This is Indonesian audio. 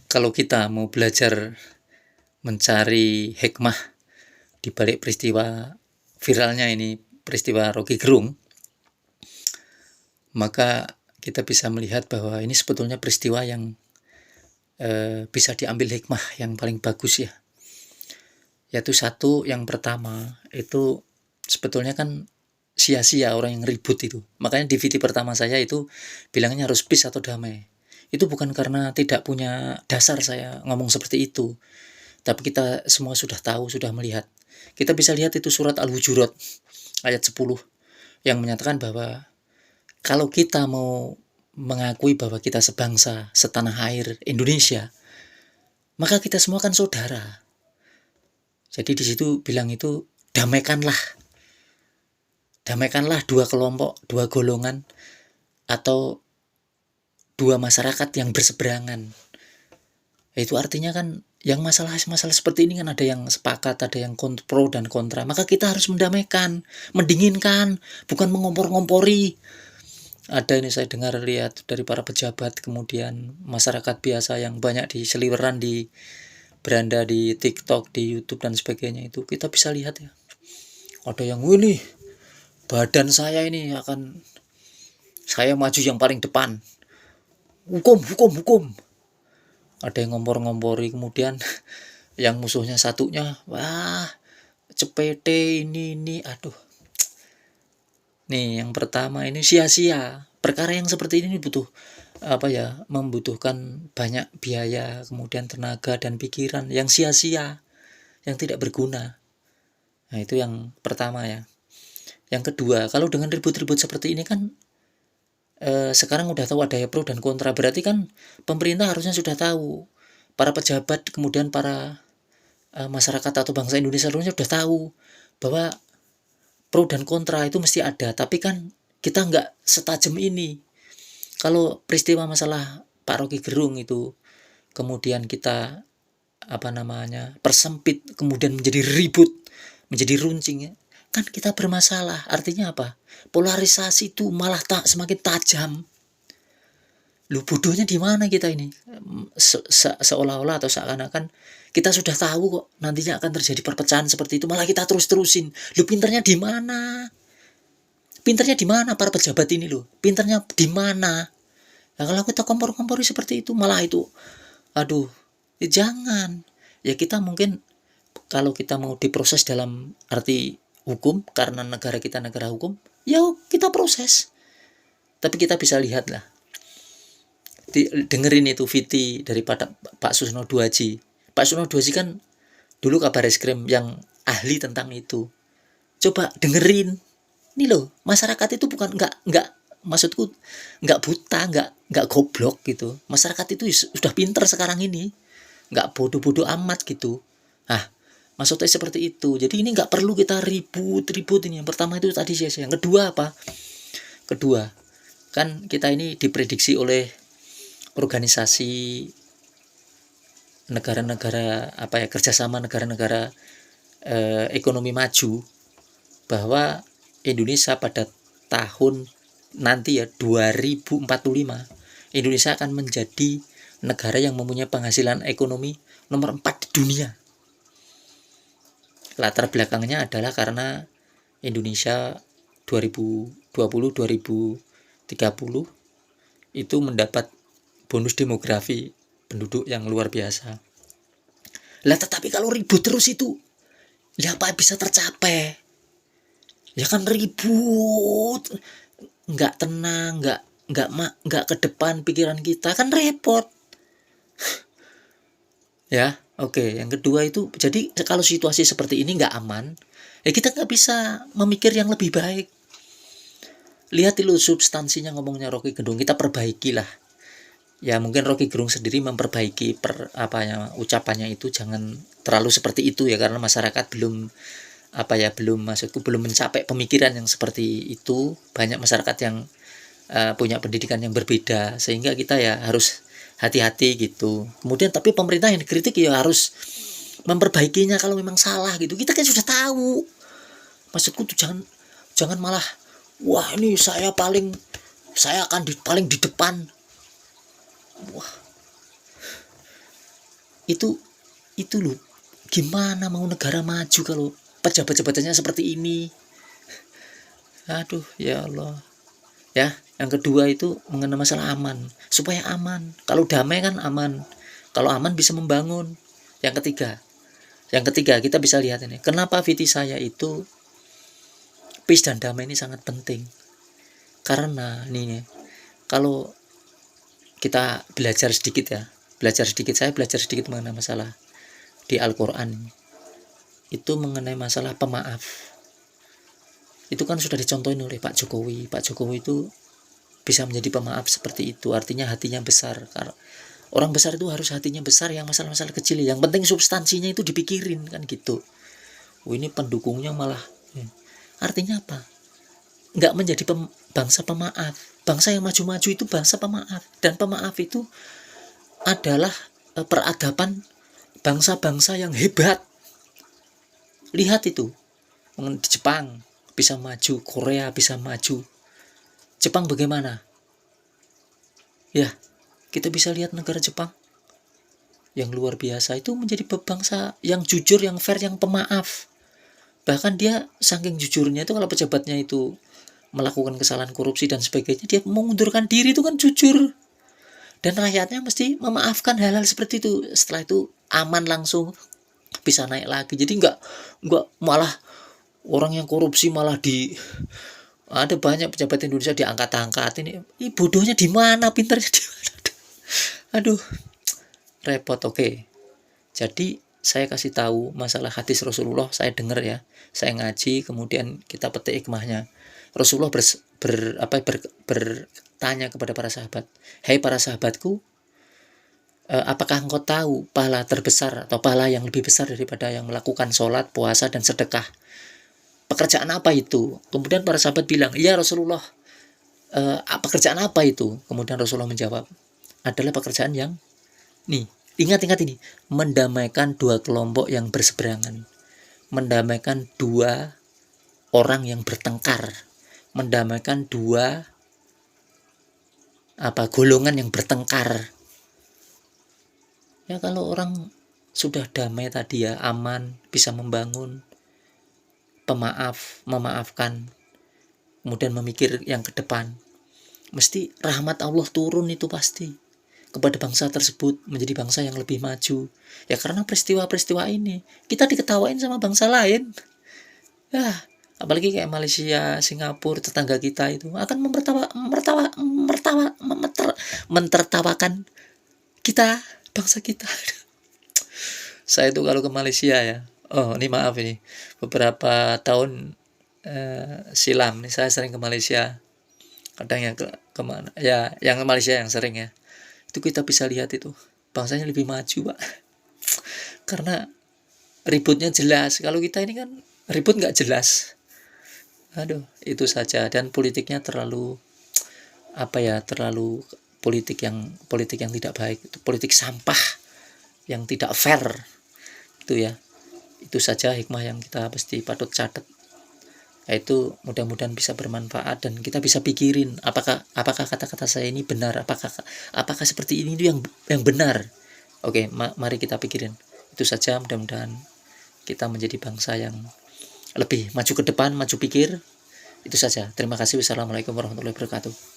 Kalau kita mau belajar mencari hikmah di balik peristiwa viralnya ini, peristiwa Rocky Gerung, maka kita bisa melihat bahwa ini sebetulnya peristiwa yang bisa diambil hikmah yang paling bagus ya. Yaitu satu, yang pertama itu sebetulnya kan sia-sia orang yang ribut itu. Makanya DVD pertama saya itu bilangnya harus peace atau damai. Itu bukan karena tidak punya dasar saya ngomong seperti itu, tapi kita semua sudah tahu, sudah melihat. Kita bisa lihat itu surat Al-Hujurat ayat 10 yang menyatakan bahwa kalau kita mau mengakui bahwa kita sebangsa, setanah air Indonesia, maka kita semua kan saudara. Jadi di situ bilang itu damaikanlah dua kelompok, dua golongan, atau dua masyarakat yang berseberangan. Itu artinya kan yang masalah-masalah seperti ini kan ada yang sepakat, ada yang pro dan kontra. Maka kita harus mendamaikan, mendinginkan, bukan mengompor-ngompori. Ada ini saya dengar lihat dari para pejabat, kemudian masyarakat biasa yang banyak di seliweran, di beranda, di TikTok, di YouTube dan sebagainya, itu kita bisa lihat ya. Ada yang ini badan saya ini akan saya maju yang paling depan. Hukum. Ada yang ngompor-ngompori, kemudian yang musuhnya satunya, wah, cepete ini, aduh. Nih, yang pertama ini sia-sia. Perkara yang seperti ini butuh membutuhkan banyak biaya, kemudian tenaga dan pikiran yang sia-sia, yang tidak berguna. Nah, itu yang pertama ya. Yang kedua, kalau dengan ribut-ribut seperti ini kan sekarang udah tahu ada pro dan kontra, berarti kan pemerintah harusnya sudah tahu, para pejabat, kemudian para masyarakat atau bangsa Indonesia harusnya sudah tahu bahwa pro dan kontra itu mesti ada, tapi kan kita nggak setajam ini. Kalau peristiwa masalah Pak Rocky Gerung itu kemudian kita persempit, kemudian menjadi ribut, menjadi runcing ya, kan kita bermasalah. Artinya apa? Polarisasi itu malah semakin tajam. Lu bodohnya di mana kita ini? Seolah-olah atau seakan-akan kita sudah tahu kok nantinya akan terjadi perpecahan seperti itu, malah kita terus-terusin. Lu pinternya di mana? Pinternya di mana para pejabat ini lu? Pinternya di mana? Nah, kalau kita kompor-kompori seperti itu, malah itu, aduh, jangan. Ya kita mungkin kalau kita mau diproses dalam arti hukum, karena negara kita negara hukum, ya kita proses. Tapi kita bisa lihat lah, dengerin itu VT daripada Pak Susno Duaji. Pak Susno Duaji kan dulu kabar eskrim yang ahli tentang itu. Coba dengerin. Ini loh, masyarakat itu bukan nggak maksudku nggak buta, nggak goblok gitu. Masyarakat itu sudah pinter sekarang ini, nggak bodoh-bodoh amat gitu. Nah, maksudnya seperti itu. Jadi ini nggak perlu kita ribut ini. Yang pertama itu tadi sih. Yang kedua apa? Kedua, kan kita ini diprediksi oleh organisasi negara-negara kerjasama negara-negara ekonomi maju, bahwa Indonesia pada tahun nanti ya 2045 Indonesia akan menjadi negara yang mempunyai penghasilan ekonomi nomor 4 di dunia. Latar belakangnya adalah karena Indonesia 2020-2030 itu mendapat bonus demografi penduduk yang luar biasa. Lah tetapi kalau ribut terus itu, ya apa bisa tercapai? Ya kan ribut, nggak tenang, nggak ke depan pikiran kita, kan repot. Ya, oke. Yang kedua itu, jadi kalau situasi seperti ini nggak aman, ya kita nggak bisa memikir yang lebih baik. Lihat dulu substansinya ngomongnya Rocky Gerung, kita perbaiki lah. Ya mungkin Rocky Gerung sendiri memperbaiki ucapannya itu jangan terlalu seperti itu ya, karena masyarakat belum mencapai pemikiran yang seperti itu. Banyak masyarakat yang punya pendidikan yang berbeda, sehingga kita ya harus hati-hati gitu. Kemudian tapi pemerintah yang dikritik ya harus memperbaikinya kalau memang salah gitu. Kita kan sudah tahu. Maksudku tuh jangan malah wah ini saya akan paling di depan. Wah. Itu loh, gimana mau negara maju kalau pejabat-jabatannya seperti ini? Aduh, ya Allah. Ya, yang kedua itu mengenai masalah aman, supaya aman. Kalau damai kan aman. Kalau aman bisa membangun. Yang ketiga kita bisa lihat ini. Kenapa viti saya itu peace dan damai ini sangat penting? Karena nih, kalau kita belajar sedikit ya, saya belajar sedikit mengenai masalah di Al-Quran. Itu mengenai masalah pemaaf. Itu kan sudah dicontohin oleh Pak Jokowi. Pak Jokowi itu bisa menjadi pemaaf seperti itu, artinya hatinya besar. Karena orang besar itu harus hatinya besar, yang masalah-masalah kecil yang penting substansinya itu dipikirin kan gitu. Ini pendukungnya malah artinya apa? Nggak menjadi bangsa pemaaf. Bangsa yang maju-maju itu bangsa pemaaf, dan pemaaf itu adalah peradaban bangsa-bangsa yang hebat. Lihat itu, di Jepang bisa maju, Korea bisa maju. Jepang bagaimana? Ya, kita bisa lihat negara Jepang yang luar biasa itu menjadi bangsa yang jujur, yang fair, yang pemaaf. Bahkan dia saking jujurnya itu kalau pejabatnya itu melakukan kesalahan korupsi dan sebagainya, dia mengundurkan diri, itu kan jujur. Dan rakyatnya mesti memaafkan hal-hal seperti itu. Setelah itu aman, langsung bisa naik lagi. Jadi enggak malah orang yang korupsi malah ada banyak pejabat Indonesia diangkat-angkat ini. Bodohnya di mana, pintarnya di mana? Aduh, repot. Oke. Jadi saya kasih tahu masalah hadis Rasulullah, saya dengar ya. Saya ngaji, kemudian kita petik hikmahnya. Rasulullah bertanya kepada para sahabat, "Hai para sahabatku, apakah engkau tahu pahala terbesar atau pahala yang lebih besar daripada yang melakukan sholat, puasa, dan sedekah? Pekerjaan apa itu?" Kemudian para sahabat bilang, "Iya Rasulullah, pekerjaan apa itu?" Kemudian Rasulullah menjawab, "Adalah pekerjaan yang," nih, ingat ini, mendamaikan dua kelompok yang berseberangan, mendamaikan dua orang yang bertengkar, mendamaikan dua golongan yang bertengkar. Ya kalau orang sudah damai tadi ya, aman, bisa membangun, pemaaf, memaafkan, kemudian memikir yang ke depan, mesti rahmat Allah turun itu pasti kepada bangsa tersebut, menjadi bangsa yang lebih maju. Ya karena peristiwa-peristiwa ini kita diketawain sama bangsa lain. Ya, apalagi kayak Malaysia, Singapura, tetangga kita itu akan mentertawakan kita, bangsa kita. Saya tuh kalau ke Malaysia ya, ini maaf ini, beberapa tahun silam nih saya sering ke Malaysia. Kadang yang kemana ya, yang ke Malaysia yang sering ya, itu kita bisa lihat itu bangsanya lebih maju, Pak. Karena ributnya jelas. Kalau kita ini kan ribut nggak jelas. Aduh, itu saja. Dan politiknya terlalu terlalu politik yang tidak baik, itu politik sampah yang tidak fair itu ya. Itu saja hikmah yang kita pasti patut catat. Itu mudah-mudahan bisa bermanfaat dan kita bisa pikirin apakah kata-kata saya ini benar, apakah seperti ini itu yang benar. Oke, mari kita pikirin. Itu saja, mudah-mudahan kita menjadi bangsa yang lebih maju ke depan, maju pikir. Itu saja. Terima kasih. Wassalamualaikum warahmatullahi wabarakatuh.